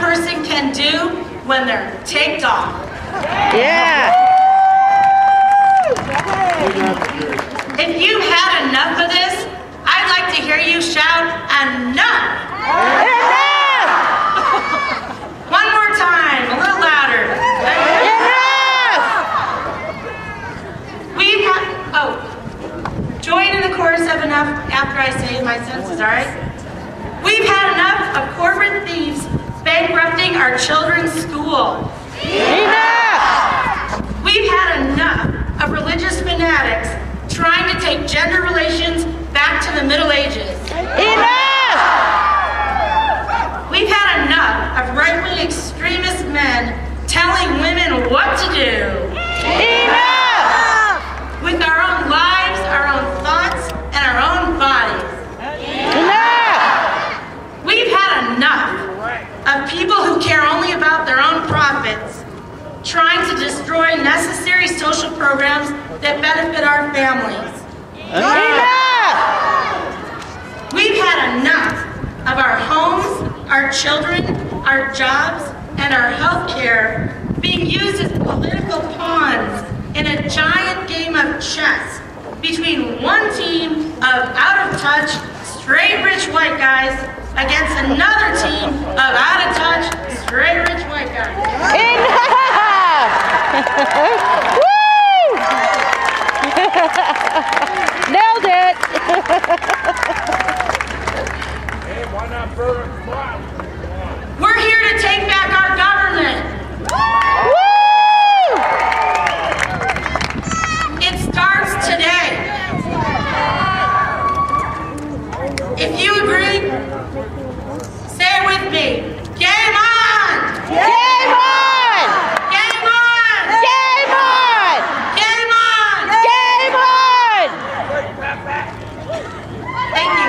person can do when they're ticked off. Yeah. If you've had enough of this, I'd like to hear you shout, enough! Enough! One more time, a little louder. Enough! We've had, join in the chorus of enough after I say my sentences, all right? We've had enough of corporate thieves bankrupting our children's school. Enough! We've had enough of religious fanatics trying to take gender relations back to the Middle Ages. Enough! We've had enough of right-wing extremist men telling women what to do. Enough! With our own lives, our own thoughts, and our own bodies. Enough! We've had enough of people who care only about their own profits, trying to destroy necessary social programs that benefit our families. Enough! We've had enough of our homes, our children, our jobs, and our health care being used as political pawns in a giant game of chess between one team of out-of-touch, straight rich white guys against another team of out-of-touch, straight rich white guys. Enough! Woo! Nailed it! Hey, why not further? We're here to take back our government. Woo! It starts today. If you agree, say it with me. Game on! Game on! Game on! Game on! Game on! Game on! Thank you.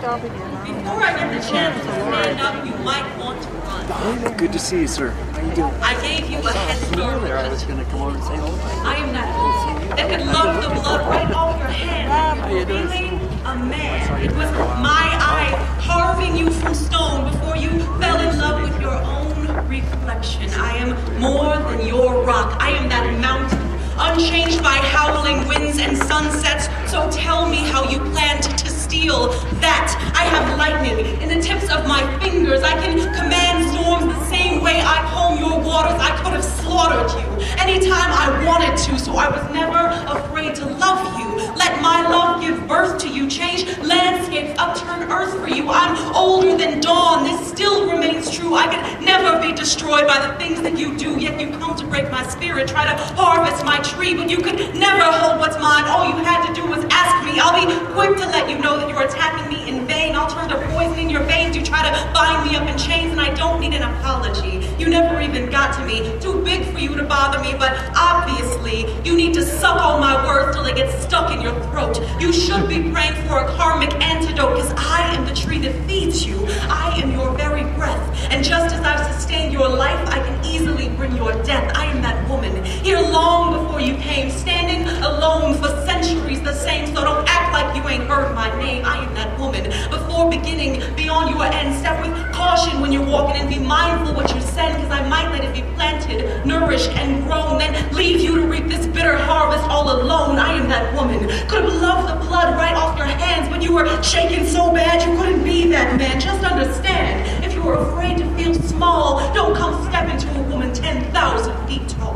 Before I get the chance to stand up, you might want to run. Good to see you, sir. How you doing? I gave you a head start. I was going to come over and say hello. I am that woman that could love the blood right off your hands. How you doing? Feeling a man. It was my eye carving you from stone before you fell in love with your own reflection. I am more than your rock. I am that mountain, unchanged by howling winds and sunsets. So tell me how you plan to steal that. I have lightning in the tips of my fingers. I can command storms the same way I calm your waters. I could have slaughtered you anytime I wanted to, so I was never afraid to love you. Let my love give birth to you, change landscapes, upturn earth for you. I'm older than dawn. This still remains true. I could never be destroyed by the things that you do, yet you come to break my spirit, try to harvest my tree, but you could never hold what's mine. All you had to do was ask me. I'll be quick to let you know that you're attacking me in vain. I'll turn to poison in your veins. You try to bind me up in chains, and I don't need an apology. You never even got to me. Too big for you to bother me, but obviously you need to suck all my words till they get stuck in your throat. You should be praying for a karmic antidote, because I am the tree that feeds you. I am your very breath, and just as I've sustained your life, I can easily bring your death. I am that woman, here long before you came, standing alone for centuries the same, so don't act like you ain't heard my name. I am that woman, before beginning, beyond your end. Step with caution when you're walking, and be mindful what you send, because I might let it be planted, nourished, and grown, then leave you to reap this bitter harvest all alone. I am that woman, could have loved the blood right off your hands, but you were shaking so bad you couldn't be that man. Just understand, if you were afraid to feel small, don't come step into a woman 10,000 feet tall.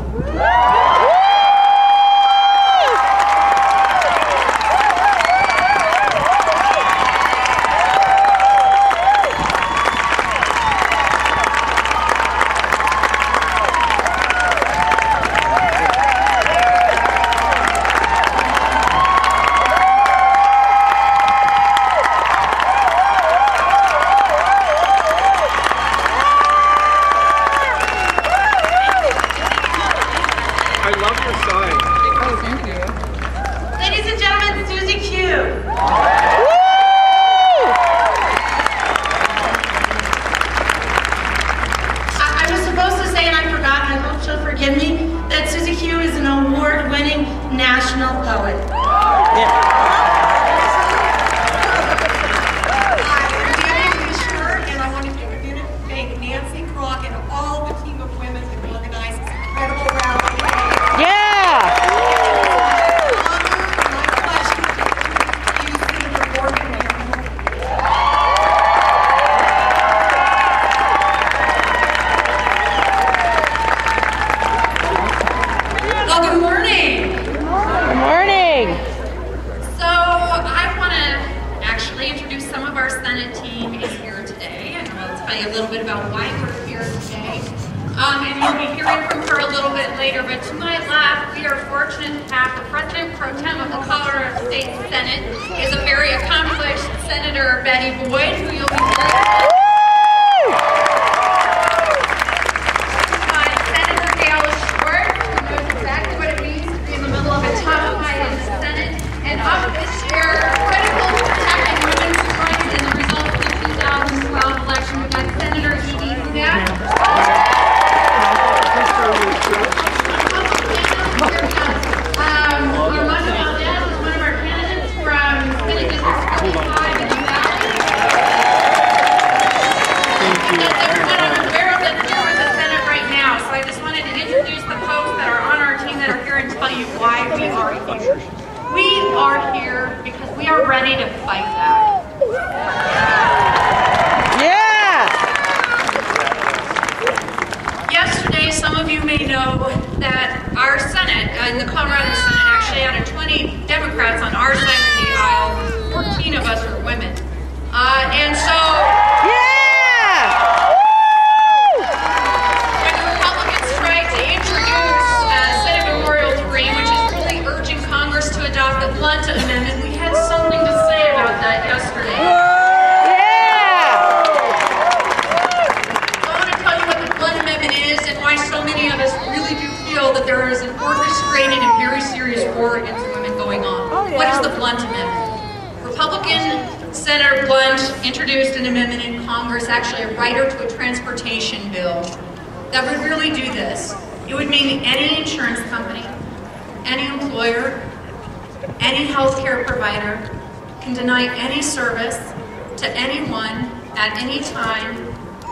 introduce some of our Senate team is here today, and I'll tell you a little bit about why we're here today. And you'll be hearing from her a little bit later, but to my left, we are fortunate to have the President Pro Tem of the Colorado State Senate is a very accomplished Senator Betty Boyd, who you'll be hearing. And up this year, critical to protecting women's rights in the result of the 2012 election, we've got Senator I.avi. Armando Valdez is one of our candidates from Senate District 45 in I.avi. And then there's one other barrel that's here with the Senate right now. So I just wanted to introduce the folks that are on our team that are here and tell you why we are here. We are here because we are ready to fight back. Yeah! Yesterday, some of you may know that our Senate, in the Colorado Senate, actually out of 20 Democrats on our side of the aisle, 14 of us are women. And so... Yeah! When the Republicans tried to introduce Senate Memorial 3, which is really urging Congress to adopt the Blunt Amendment, we had something to say about that yesterday. Yeah! So I want to tell you what the Blunt Amendment is and why so many of us really do feel that there is an orchestrated and very serious war against women going on. What is the Blunt Amendment? Republican Senator Blunt introduced an amendment in Congress, actually a writer to a transportation bill, that would really do this. It would mean any insurance company, any employer, any healthcare provider can deny any service to anyone at any time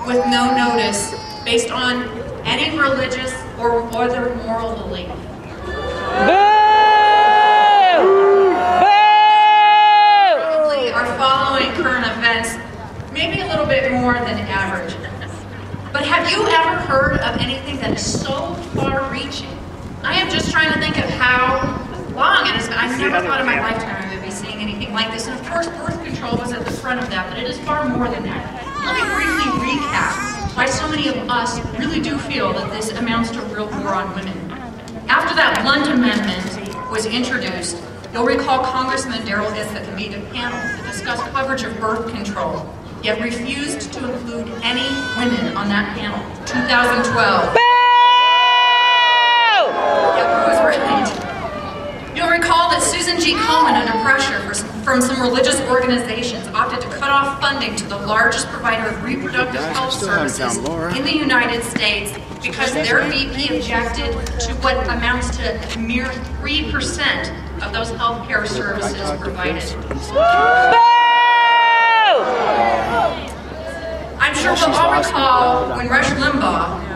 with no notice based on any religious or other moral belief. Probably are following current events maybe a little bit more than average. But have you ever heard of anything that is so far-reaching? I am just trying to think of how long it has been. I never thought in my lifetime I would be seeing anything like this. And of course, birth control was at the front of that, but it is far more than that. Let me briefly recap why so many of us really do feel that this amounts to a real war on women. After that Blunt Amendment was introduced, you'll recall Congressman Darrell Issa convened a panel to discuss coverage of birth control, yet refused to include any women on that panel. 2012. Yep, who was right? You'll recall that Susan G. Komen, under pressure from some religious organizations, opted to cut off funding to the largest provider of reproductive health services in the United States because their VP objected to what amounts to a mere 3% of those health care services provided. I'm sure we'll all recall when Rush Limbaugh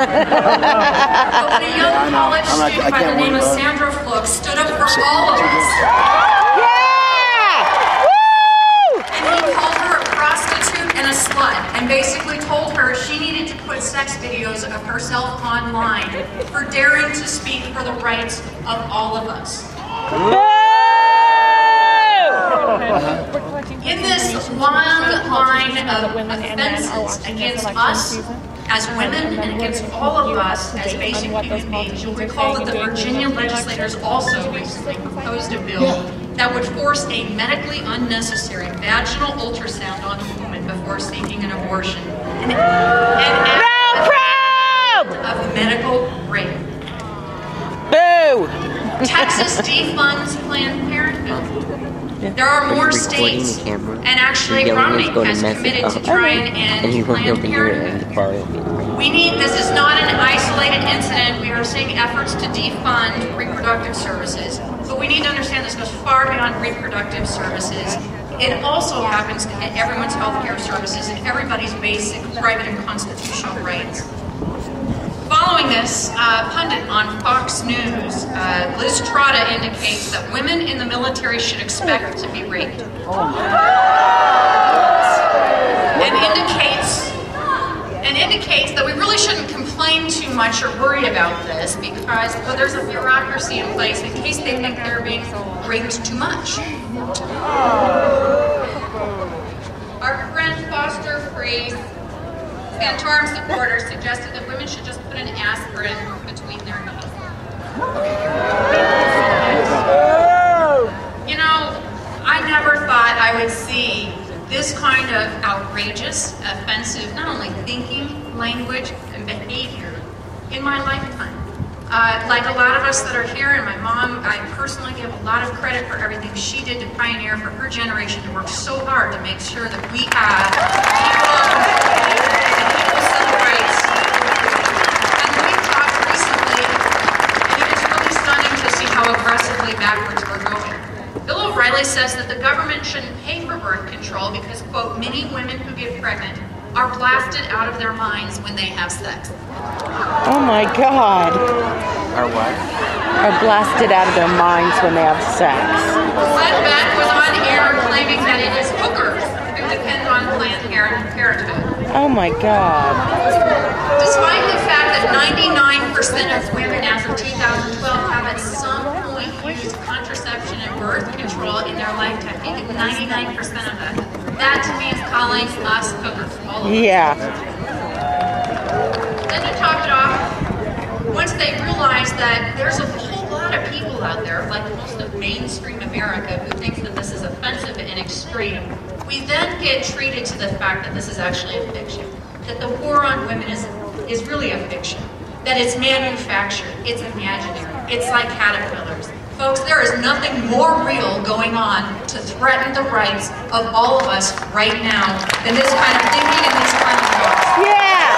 but when a young college student by the name of Sandra Fluke stood up for all of us. Yeah! Woo! And he called her a prostitute and a slut and basically told her she needed to put sex videos of herself online for daring to speak for the rights of all of us. In this long line of offenses against us as women and against all of us as basic human beings, you'll recall that the Virginia legislators also recently proposed a bill that would force a medically unnecessary vaginal ultrasound on a woman before seeking an abortion. An act of medical rape. Boo! Texas defunds Planned Parenthood. There are more states, and actually Romney has committed to try and end Planned Parenthood. We need, this is not an isolated incident. We are seeing efforts to defund reproductive services, but we need to understand this goes far beyond reproductive services. It also happens to hit everyone's health care services and everybody's basic private and constitutional rights. Following this, pundit on Fox News, Liz Trotta indicates that women in the military should expect to be raped. And indicates and indicates that we really shouldn't complain too much or worry about this because, well, there's a bureaucracy in place in case they think they're being raped too much. Our friend Foster Freeze, Santorum supporter, suggested that women should just put an aspirin between their knees. You know, I never thought I would see this kind of outrageous, offensive, not only thinking, language, and behavior in my lifetime. Like a lot of us that are here, and my mom, I personally give a lot of credit for everything she did to pioneer for her generation to work so hard to make sure that we have equal civil rights. And we talked recently, and it was really stunning to see how aggressively backwards we're going. Bill O'Reilly says that the government shouldn't pay for birth control because, quote, many women who get pregnant are blasted out of their minds when they have sex. Oh my God. Our what? Are blasted out of their minds when they have sex. Glenn Beck was on air claiming that it is hookers who depend on Planned Parenthood. Oh my God. Despite the fact that 99% of women as of 2012 have at some point used contraception and birth control in their lifetime, I think 99% of that. That to me is calling us hookers. All of us. Yeah. Then to top it off, once they realize that there's a whole lot of people out there, like most of mainstream America, who thinks that this is offensive and extreme, we then get treated to the fact that this is actually a fiction, that the war on women is really a fiction, that it's manufactured, it's imaginary, it's like caterpillars. Folks, there is nothing more real going on to threaten the rights of all of us right now than this kind of thinking and these kind of laws. Yeah.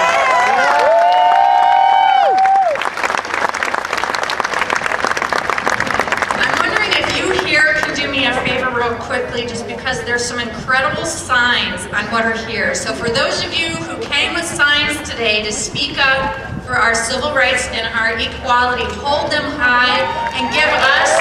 I'm wondering if you here can do me a favor real quickly, just because there's some incredible signs on what are here. So for those of you who came with signs today to speak up for our civil rights and our equality, hold them high and give us